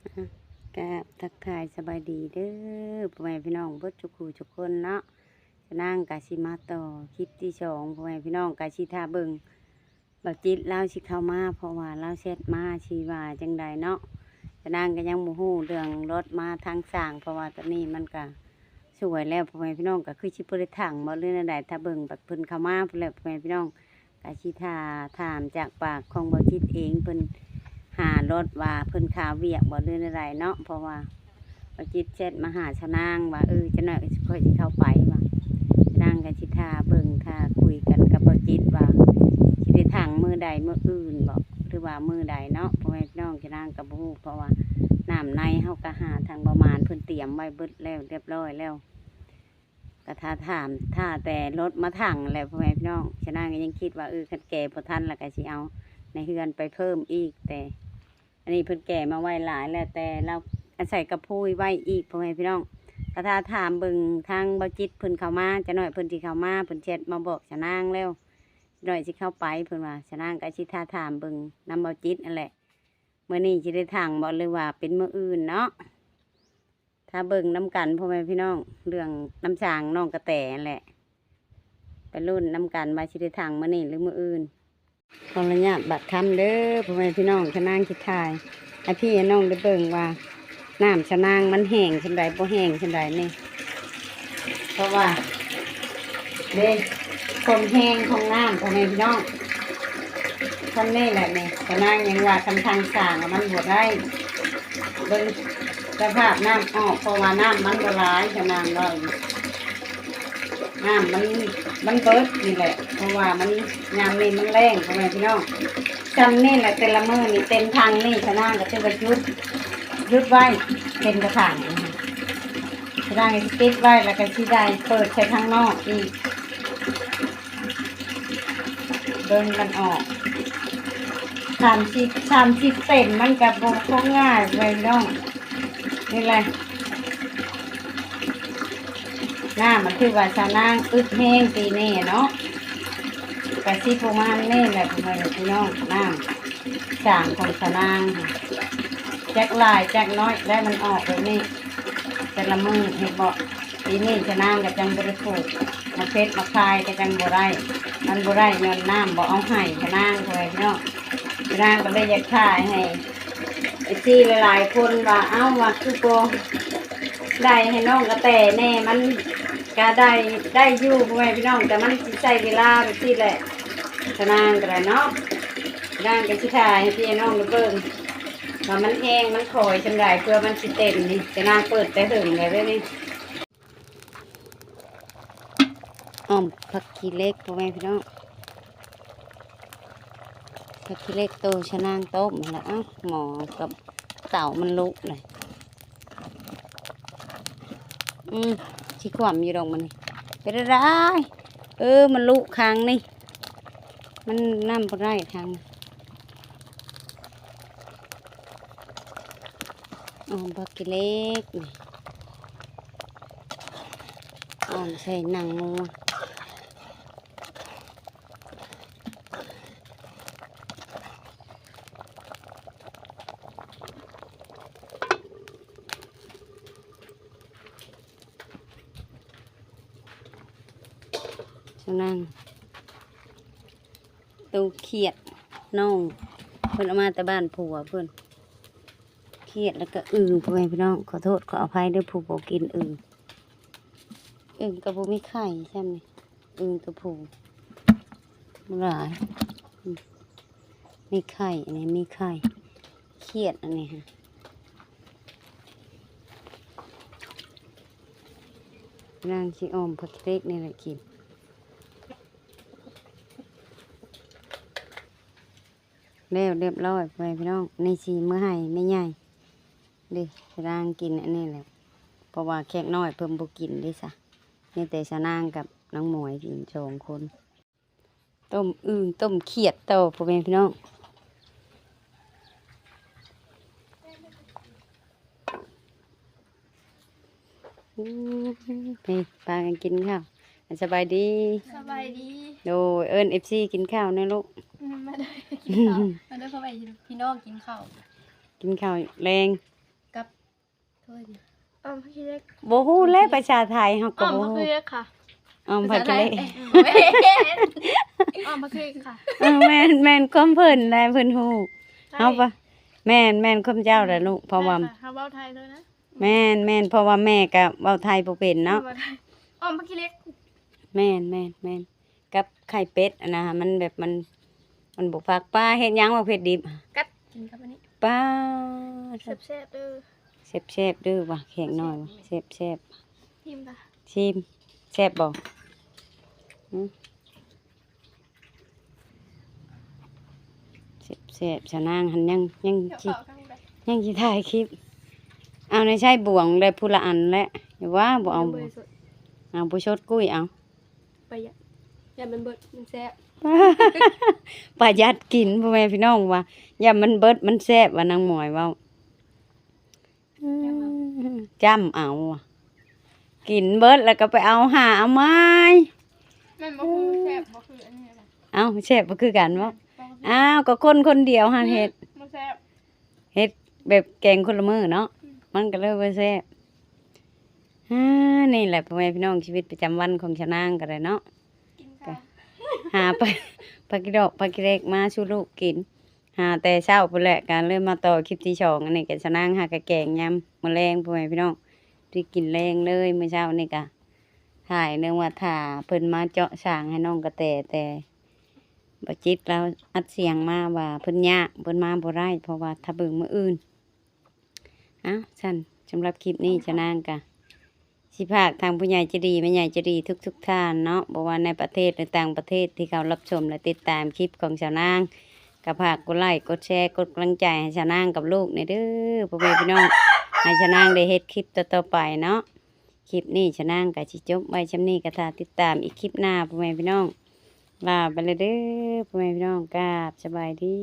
ก็ทักทายสบายดีเด้อพ่อแม่พี่น้องเบิดทุกคู่ทุกคนเนาะจะนั่งกะสิมาต่อคลิปที่2พ่อแม่พี่น้องกะสิท่าเบิ่งบักจิตเล่าสิเข้ามาเพราะว่าเล่าเสร็จมาชีว่าจังใดเนาะจะนั่งก็ยังบ่ฮู้เรื่องรถมาทางสร้างเพราะว่าตอนนี้มันก็สวยแล้วพ่อแม่พี่น้องก็คือสิบ่ได้ถังบ่เรื่องใดถ้าเบิ่งบักเพิ่นเข้ามาพุ่นแหละพ่อแม่พี่น้องกะสิท่าถามจากปากของบักจิตเองเพิ่น หารถว่าเพิ่นขาเวียกบ่เรื่องอะไรเนาะเพราะว่าปจิตเช็ดมาหาชะนางว่าจะหน่อยก็ค่อยสิเข้าไปว่าชะนางกับชิทาเบิ่งท่าคุยกันกับปจิตว่าสิได้ทางมือใดมืออื่นบอกหรือว่ามือใดเนาะพ่อแม่พี่น้องชะนางกับบ่ฮู้เพราะว่าน้ำในเฮาก็หาทางประมาณเพิ่นเตรียมไว้เบิดแล้วเรียบร้อยแล้วก็ท่าถามท่าแต่รถมาถังแล้วพ่อแม่พี่น้องชะนางก็ยังคิดว่าคันแก่บ่ทันแล้วก็สิเอาในเฮือนไปเพิ่มอีกแต่อันนี้เพิ่นแก่มาไว้หลายแล้วแต่เราอาศัยกระพุ้ยไว้อีกพ่อแม่พี่น้องกระทาถามเบิ่งทางเบาจิตเพิ่นเข้ามาจะหน่อยเพิ่นสิเข้ามาเพิ่นแชทมาบอกชะนางแล้วหน่อยสิเข้าไปเพิ่นว่าชะนางก็สิท่าถามเบิ่งนำเบาจิตนั่นแหละมื้อนี้สิได้ทางบ่หรือว่าเป็นมื้ออื่นเนาะถ้าเบิ่งน้ำกันพ่อแม่พี่น้องเรื่องน้ำจางน้องกระแตนั่นแหละไปรุ่นน้ำกันว่าสิได้ทางมื้อนี้หรือมื้ออื่นขออนุญาตบัดคำเด้อพ่อแม่พี่น้องชะนางคิดทายให้พี่น้องได้เบิ่งว่าน้ำชะนางมันแห้งชันใดบ่แห้งชันใดนี่เพราะว่าเด้คนแห้งของน้ำพ่อแม่พี่น้องท่านนี่แหละนี่ชะนางยังว่าคำทางสร้างมันบ่ได้เบิ่งสภาพน้ำออกเพราะว่าน้ำมันบ่ร้ายชะนางว่าน้ำมันเบิดนี่แหละเพราะว่ามันยามนี้มันแรงพ่อแม่พี่น้องจำนี่แหละแต่ละมื้อนี่เต็มทางนี่ชะนางก็จะไปยุดไว้เป็นกระถางกระถางติดไว้แล้วก็ที่ได้เปิดใช้ข้างนอกอีกเดินกันออก30เต็มมันกับบกของง่ายไว้น้องนี่แหละหน้ามันคือว่าชาวนางอึดแห้งปีนี้เนาะกะซิประมาณนี่แหละพ่อแม่พี่น้องน้ำจางของชาวนางแจกลายแจกน้อยได้มันออกแบบนี้แต่ละมือเห็นบอกปีนี้ชะนางกับจังบริสุทธิ์มาเพชรมาคายกับจังบัวได้มันบัวได้เงินน้ำบอกเอาให้ชะนางเลยเนาะชะนางก็ได้อยากขายให้ไอ้ที่หลายๆคนว่าเอ้าว่าคือโกได้ให้น้องกระแตแน่มันก็ได้อยู่พ่อแม่พี่น้องแต่มันใช้เวลาแบบที่แหละชะนางก็ได้เนาะชะนางก็ชิขายให้พี่น้องเบิ่งว่ามันแห้งมันคอยจนได้เพื่อมันสิเต็มนี่จะนางเปิดแต่ถึงเลยนี่อ้อมผักขี้เล็กพ่อแม่พี่น้องผักขี้เล็กโตชะนางต้มแล้วหมอกับเต่ามันลุกเลยชิความอยู่ดอกมันนี่ไปได้มันลุกคางนี่มันน้ำปลาคางผักขี้เล็กใส่หนังงูฉะนั้นตูเขียดน้องเพิ่นเอามาแต่บ้านผัวเพิ่นเขียดแล้วก็พ่อแม่พี่น้องขอโทษขออภัยด้วยผู้บ่กินกระบุมีไข่ใช่ไหมตัวผู้หลายมีไข่อันนี้มีไข่เขียดอันนี้ฮะนางชิออมผักเล็กนี่แหละกินแล้วเรียบร้อยไปพี่น้องในชีเมื่อให้ไม่ใหญ่ดินางกินอันนี้แหละเพราะว่าแขกน้อยเพิ่มบุกินดิซะนี่แต่ชะนางกับน้องหมวยกิน2 คนต้มต้มเขียดโตพ่อแม่พี่น้องไปพากันกินข้าวสบายดีโดยFC กินข้าวนะลูกมาได้กินข้าวมาได้พ่อแม่พี่น้องกินข้าวแรง ถ้วยนี่อ้อมพักเล็ก บ่ฮู้แล้วภาษาไทยเฮาก็ อ้อม บ่ พัก ฮู้ เล็กค่ะ ผักเล็ก อ้อมพักเล็กค่ะ แม่นความเพิ่นได้เพิ่นฮู้เฮาปะแม่นความเจ้าแหละลูกเพราะว่า เฮาเว้าไทยเลยนะ แม่นเพราะว่าแม่ก็เว้าไทยบ่เป็นเนาะ อ้อมพักเล็ก แม่นกับไข่เป็ดอะนะมันแบบมันบ่ฟักปลาเฮ็ดหยังว่าเผ็ดดิบ กัดกินกับอันนี้ ปลา แซ่บๆเด้อ แซ่บๆเด้อว่ะแข็งน้อยว่ะแซ่บ ทิมค่ะ ๆชิมแซ่บบ่แซ่บๆชะนางหันยัง เดี๋ยว สิ เป่าทั้งแบบ ยังสิถ่ายคลิปเอาในใช้บ่วงได้ผู้ละอันแหละอย่าว่าบ่เอา เบ บ่ ยสด เอาผู้ชดกุ้ยเอา ประหยัดอย่ามันเบิดมันแซ่บ ประหยัดกินพ่อแม่พี่น้องว่าอย่ามันเบิดมันแซ่บว่านางหมวยเว้าจำเอาว่ะกินเบิดแล้วก็ไปเอาหาเอาไม้ มันบ่คือแซ่บบ่คืออันนี้นะ เอาแซ่บบ่คือกันบ่อ้าวก็คนเดียวหาเฮ็ด มันแซ่บ เฮ็ดแบบแกงคนละมื้อเนาะมันก็เลยบ่แซ่บนี่แหละพ่อแม่พี่น้องชีวิตประจำวันของชะนางก็ได้เนาะ กินข้าว หาไปผักกิดอกผักกิเล็กมาชูลูกกิน หาแต่เช้าพุ่นแหละการเริ่มมาต่อคลิปที่2อันนี้ก็ชะนางหากะแกงยำมื้อแลงพ่อแม่พี่น้องที่กินแรงเลยมื้อเช้านี่ก็ถ่ายเนื่องว่าถ้าเพิ่นมาเจาะสร้างให้น้องกระแต่บ่จิตเราอัดเสียงมาว่าเพิ่นยากเพิ่นมาบ่ได้เพราะว่าถ้าเบิ่งมื้ออื่นซั่นสำหรับคลิปนี้ชะนางก็สิพากทางผู้ใหญ่ใจะดีแม่ใหญ่ใจะดีทุกท่านเนาะบ่ว่าในประเทศหรือต่างประเทศที่เขารับชมและติดตามคลิปของชาวนางก็พากกดไลค์กดแชร์กดกำลังใจให้ชาวนางกับลูกนี่เด้อพ่อแม่พี่น้องให้ชาวนางได้เฮ็ดคลิปต่อๆไปเนาะคลิปนี้ชาวนางก็สิจบไว้ช่ำนี้ก็ถ้าติดตามอีกคลิปหน้าพ่อแม่พี่น้องลาไปเลยเด้อพ่อแม่พี่น้องกราบสบายดี